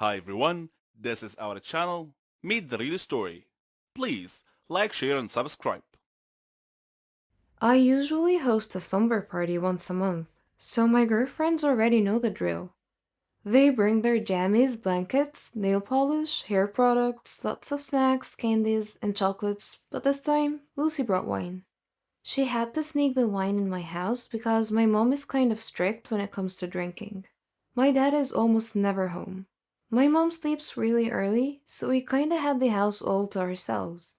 Hi everyone, this is our channel, Meet the Real Story. Please like, share and subscribe. I usually host a slumber party once a month, so my girlfriends already know the drill. They bring their jammies, blankets, nail polish, hair products, lots of snacks, candies, and chocolates, but this time, Lucy brought wine. She had to sneak the wine in my house because my mom is kind of strict when it comes to drinking. My dad is almost never home. My mom sleeps really early, so we kinda had the house all to ourselves.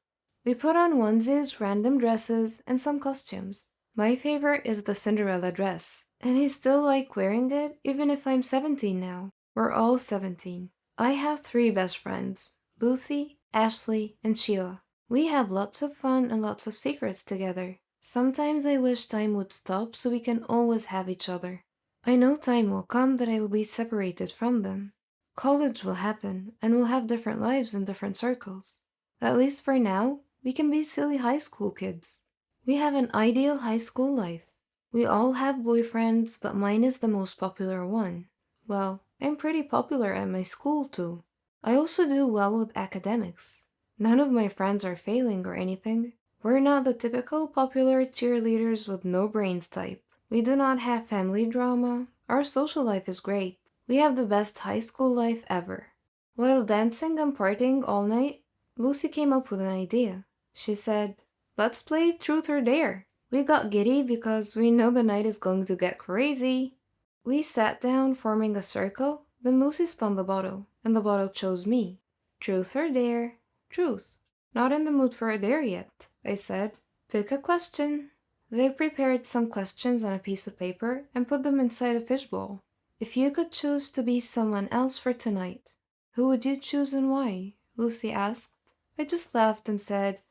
We put on onesies, random dresses, and some costumes. My favorite is the Cinderella dress, and I still like wearing it even if I'm 17 now. We're all 17. I have three best friends, Lucy, Ashley, and Sheila. We have lots of fun and lots of secrets together. Sometimes I wish time would stop so we can always have each other. I know time will come that I will be separated from them. College will happen, and we'll have different lives in different circles. At least for now, we can be silly high school kids. We have an ideal high school life. We all have boyfriends, but mine is the most popular one. Well, I'm pretty popular at my school too. I also do well with academics. None of my friends are failing or anything. We're not the typical popular cheerleaders with no brains type. We do not have family drama. Our social life is great. We have the best high school life ever. While dancing and partying all night, Lucy came up with an idea. She said, "Let's play Truth or Dare." We got giddy because we know the night is going to get crazy. We sat down, forming a circle, then Lucy spun the bottle, and the bottle chose me. Truth or dare? Truth. Not in the mood for a dare yet, I said. Pick a question. They prepared some questions on a piece of paper and put them inside a fishbowl. If you could choose to be someone else for tonight, who would you choose and why? Lucy asked. I just laughed and said,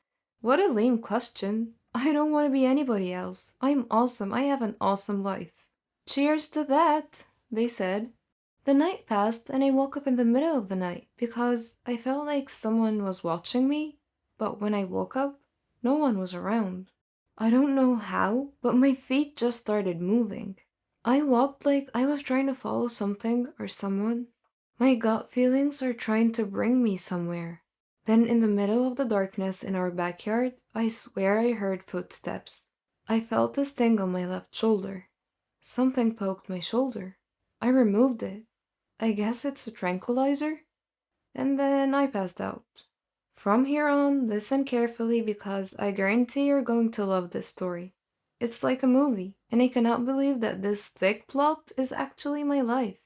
"What a lame question. I don't want to be anybody else. I'm awesome. I have an awesome life." "Cheers to that," they said. The night passed and I woke up in the middle of the night because I felt like someone was watching me, but when I woke up, no one was around. I don't know how, but my feet just started moving. I walked like I was trying to follow something or someone. My gut feelings are trying to bring me somewhere. Then, in the middle of the darkness in our backyard, I swear I heard footsteps. I felt a sting on my left shoulder. Something poked my shoulder. I removed it. I guess it's a tranquilizer? And then I passed out. From here on, listen carefully because I guarantee you're going to love this story. It's like a movie, and I cannot believe that this thick plot is actually my life.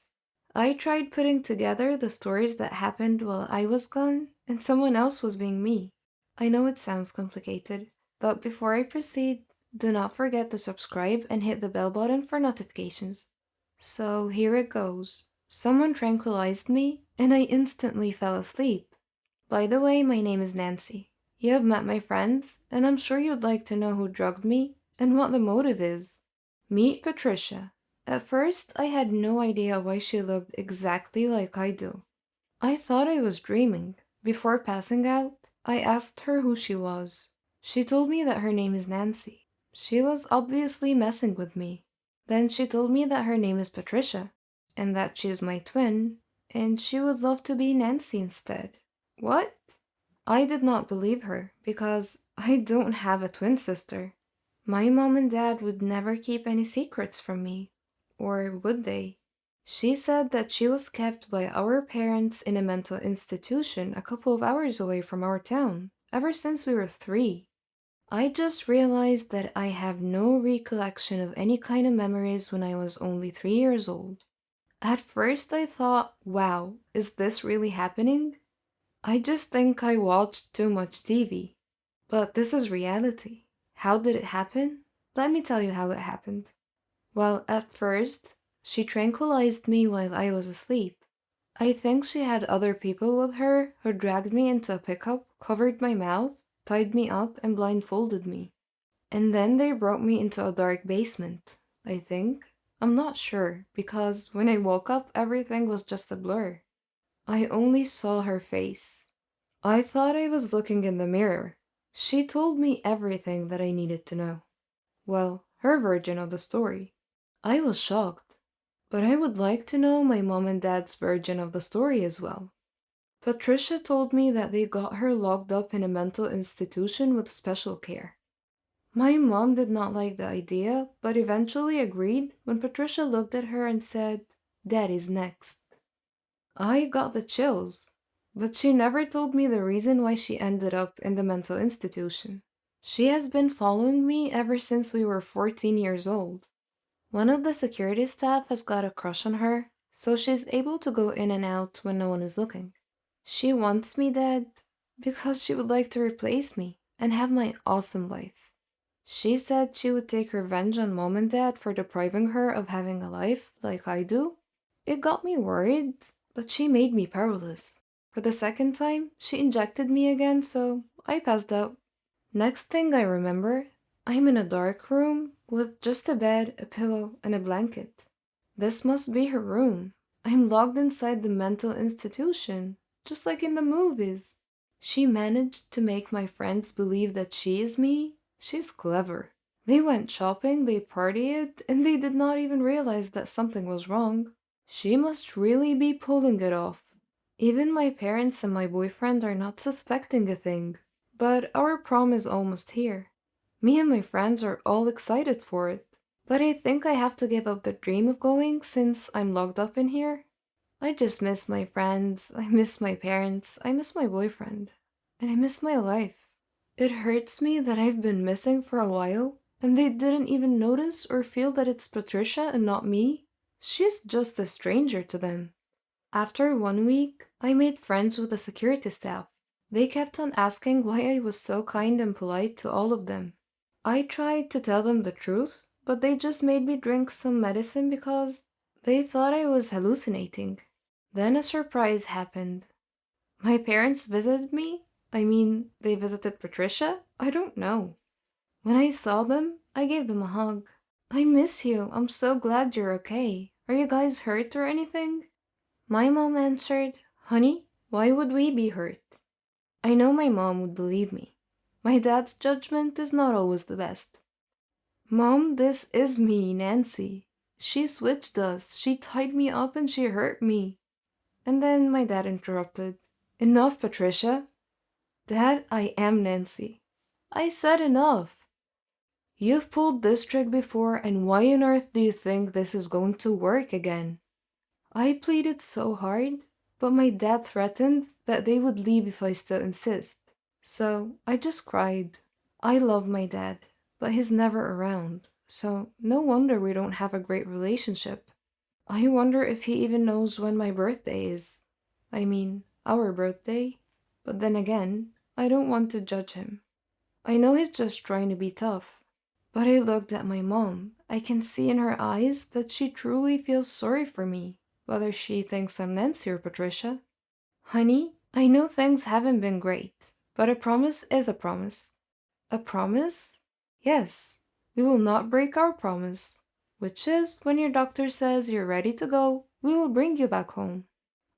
I tried putting together the stories that happened while I was gone, and someone else was being me. I know it sounds complicated, but before I proceed, do not forget to subscribe and hit the bell button for notifications. So here it goes. Someone tranquilized me, and I instantly fell asleep. By the way, my name is Nancy. You have met my friends, and I'm sure you'd like to know who drugged me and what the motive is. Meet Patricia. At first, I had no idea why she looked exactly like I do. I thought I was dreaming. Before passing out, I asked her who she was. She told me that her name is Nancy. She was obviously messing with me. Then she told me that her name is Patricia, and that she is my twin, and she would love to be Nancy instead. What? I did not believe her because I don't have a twin sister. My mom and dad would never keep any secrets from me. Or would they? She said that she was kept by our parents in a mental institution a couple of hours away from our town, ever since we were 3. I just realized that I have no recollection of any kind of memories when I was only 3 years old. At first, I thought, wow, is this really happening? I just think I watched too much TV. But this is reality. How did it happen? Let me tell you how it happened. Well, at first, she tranquilized me while I was asleep. I think she had other people with her who dragged me into a pickup, covered my mouth, tied me up, and blindfolded me. And then they brought me into a dark basement, I think. I'm not sure, because when I woke up, everything was just a blur. I only saw her face. I thought I was looking in the mirror. She told me everything that I needed to know. Well, her version of the story. I was shocked. But I would like to know my mom and dad's version of the story as well. Patricia told me that they got her locked up in a mental institution with special care. My mom did not like the idea, but eventually agreed when Patricia looked at her and said, "Daddy's next." I got the chills, but she never told me the reason why she ended up in the mental institution. She has been following me ever since we were 14 years old. One of the security staff has got a crush on her, so she's able to go in and out when no one is looking. She wants me dead because she would like to replace me and have my awesome life. She said she would take revenge on mom and dad for depriving her of having a life like I do. It got me worried, but she made me powerless. For the second time, she injected me again, so I passed out. Next thing I remember, I'm in a dark room with just a bed, a pillow, and a blanket. This must be her room. I'm locked inside the mental institution, just like in the movies. She managed to make my friends believe that she is me. She's clever. They went shopping, they partied, and they did not even realize that something was wrong. She must really be pulling it off. Even my parents and my boyfriend are not suspecting a thing. But our prom is almost here. Me and my friends are all excited for it. But I think I have to give up the dream of going since I'm locked up in here. I just miss my friends, I miss my parents, I miss my boyfriend, and I miss my life. It hurts me that I've been missing for a while, and they didn't even notice or feel that it's Patricia and not me. She's just a stranger to them. After 1 week, I made friends with the security staff. They kept on asking why I was so kind and polite to all of them. I tried to tell them the truth, but they just made me drink some medicine because they thought I was hallucinating. Then a surprise happened. My parents visited me. I mean, they visited Patricia? I don't know. When I saw them, I gave them a hug. "I miss you. I'm so glad you're okay. Are you guys hurt or anything?" My mom answered, "Honey, why would we be hurt?" I know my mom would believe me. My dad's judgment is not always the best. "Mom, this is me, Nancy. She switched us. She tied me up and she hurt me." And then my dad interrupted. "Enough, Patricia." "Dad, I am Nancy." I said enough. "You've pulled this trick before, and why on earth do you think this is going to work again?" I pleaded so hard, but my dad threatened that they would leave if I still insist. So I just cried. I love my dad, but he's never around, so no wonder we don't have a great relationship. I wonder if he even knows when my birthday is. I mean, our birthday. But then again, I don't want to judge him. I know he's just trying to be tough. But I looked at my mom. I can see in her eyes that she truly feels sorry for me, whether she thinks I'm Nancy or Patricia. "Honey, I know things haven't been great, but a promise is a promise." "A promise?" "Yes, we will not break our promise, which is when your doctor says you're ready to go, we will bring you back home."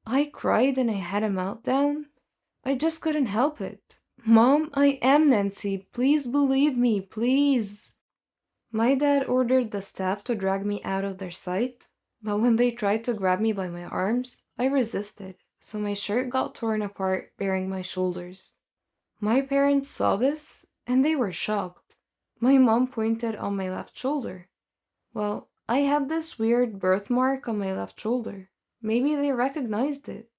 I cried and I had a meltdown. I just couldn't help it. "Mom, I am Nancy. Please believe me, please." My dad ordered the staff to drag me out of their sight, but when they tried to grab me by my arms, I resisted, so my shirt got torn apart, bearing my shoulders. My parents saw this, and they were shocked. My mom pointed on my left shoulder. Well, I had this weird birthmark on my left shoulder. Maybe they recognized it.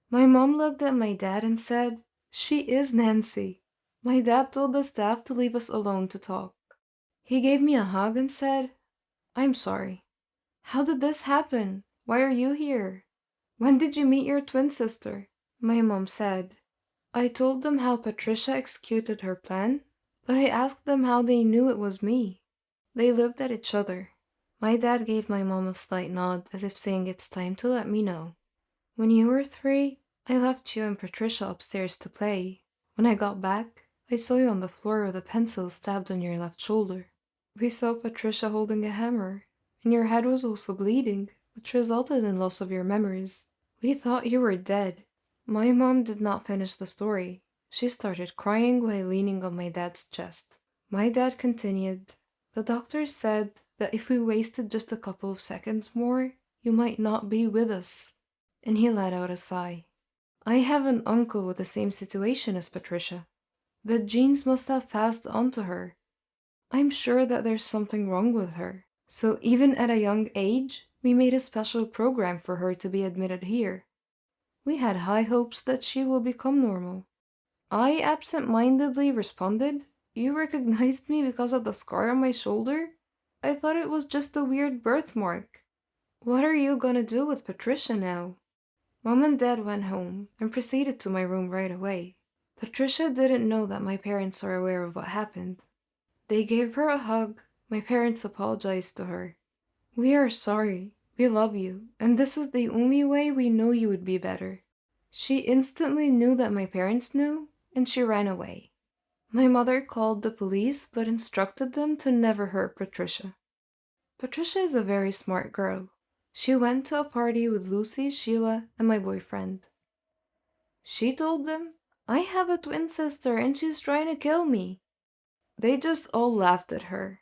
My mom looked at my dad and said, "She is Nancy." My dad told the staff to leave us alone to talk. He gave me a hug and said, "I'm sorry. How did this happen? Why are you here? When did you meet your twin sister?" My mom said. I told them how Patricia executed her plan, but I asked them how they knew it was me. They looked at each other. My dad gave my mom a slight nod as if saying it's time to let me know. "When you were 3, I left you and Patricia upstairs to play. When I got back, I saw you on the floor with a pencil stabbed on your left shoulder. We saw Patricia holding a hammer, and your head was also bleeding, which resulted in loss of your memories. We thought you were dead." My mom did not finish the story. She started crying while leaning on my dad's chest. My dad continued, "The doctors said that if we wasted just a couple of seconds more, you might not be with us. And he let out a sigh. I have an uncle with the same situation as Patricia. The genes must have passed on to her. I'm sure that there's something wrong with her. So even at a young age, we made a special program for her to be admitted here. We had high hopes that she will become normal. I absent-mindedly responded, "You recognized me because of the scar on my shoulder? I thought it was just a weird birthmark. What are you gonna do with Patricia now?" Mom and Dad went home and proceeded to my room right away. Patricia didn't know that my parents are aware of what happened. They gave her a hug. My parents apologized to her. "We are sorry. We love you, and this is the only way we know you would be better." She instantly knew that my parents knew, and she ran away. My mother called the police but instructed them to never hurt Patricia. Patricia is a very smart girl. She went to a party with Lucy, Sheila, and my boyfriend. She told them, "I have a twin sister and she's trying to kill me." They just all laughed at her.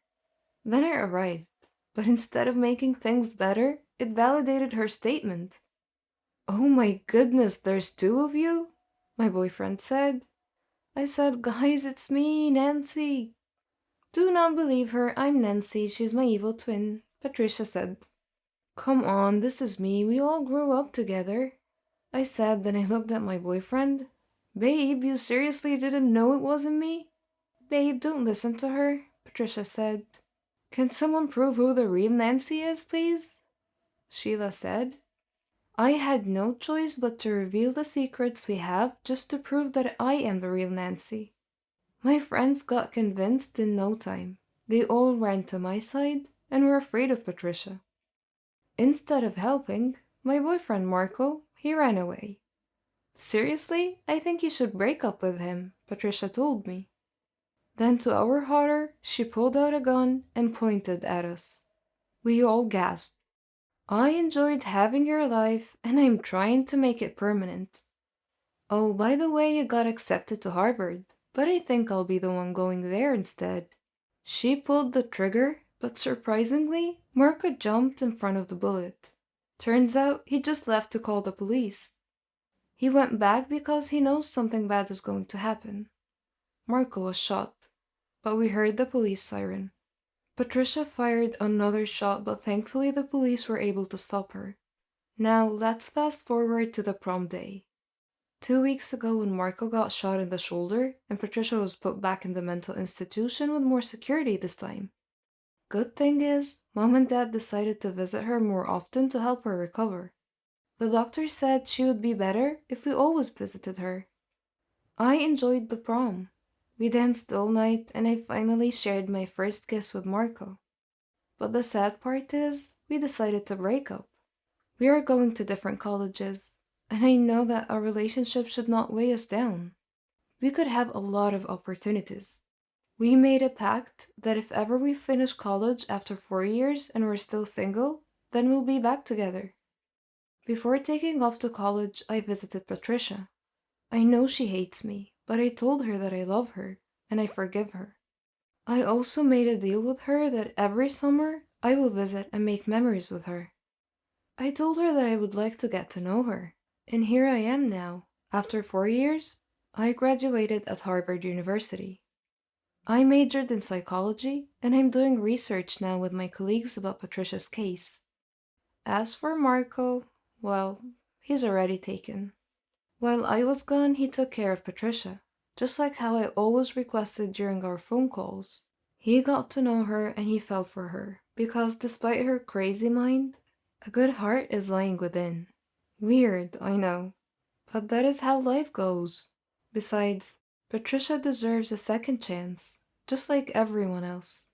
Then I arrived, but instead of making things better, it validated her statement. "Oh my goodness, there's two of you?" my boyfriend said. I said, "Guys, it's me, Nancy." "Do not believe her, I'm Nancy, she's my evil twin," Patricia said. "Come on, this is me, we all grew up together," I said. Then I looked at my boyfriend. "Babe, you seriously didn't know it wasn't me?" "Babe, don't listen to her," Patricia said. "Can someone prove who the real Nancy is, please?" Sheila said. I had no choice but to reveal the secrets we have just to prove that I am the real Nancy. My friends got convinced in no time. They all ran to my side and were afraid of Patricia. Instead of helping, my boyfriend Marco, he ran away. "Seriously, I think you should break up with him," Patricia told me. Then to our horror, she pulled out a gun and pointed at us. We all gasped. "I enjoyed having your life, and I'm trying to make it permanent. Oh, by the way, you got accepted to Harvard, but I think I'll be the one going there instead." She pulled the trigger, but surprisingly, Marco jumped in front of the bullet. Turns out he just left to call the police. He went back because he knows something bad is going to happen. Marco was shot, but we heard the police siren. Patricia fired another shot, but thankfully the police were able to stop her. Now let's fast forward to the prom day. 2 weeks ago when Marco got shot in the shoulder and Patricia was put back in the mental institution with more security this time. Good thing is, Mom and Dad decided to visit her more often to help her recover. The doctor said she would be better if we always visited her. I enjoyed the prom. We danced all night and I finally shared my first kiss with Marco. But the sad part is, we decided to break up. We are going to different colleges, and I know that our relationship should not weigh us down. We could have a lot of opportunities. We made a pact that if ever we finish college after 4 years and we're still single, then we'll be back together. Before taking off to college, I visited Patricia. I know she hates me, but I told her that I love her, and I forgive her. I also made a deal with her that every summer I will visit and make memories with her. I told her that I would like to get to know her, and here I am now. After 4 years, I graduated at Harvard University. I majored in psychology, and I'm doing research now with my colleagues about Patricia's case. As for Marco, well, he's already taken. While I was gone, he took care of Patricia, just like how I always requested during our phone calls. He got to know her and he fell for her, because despite her crazy mind, a good heart is lying within. Weird, I know, but that is how life goes. Besides, Patricia deserves a second chance, just like everyone else.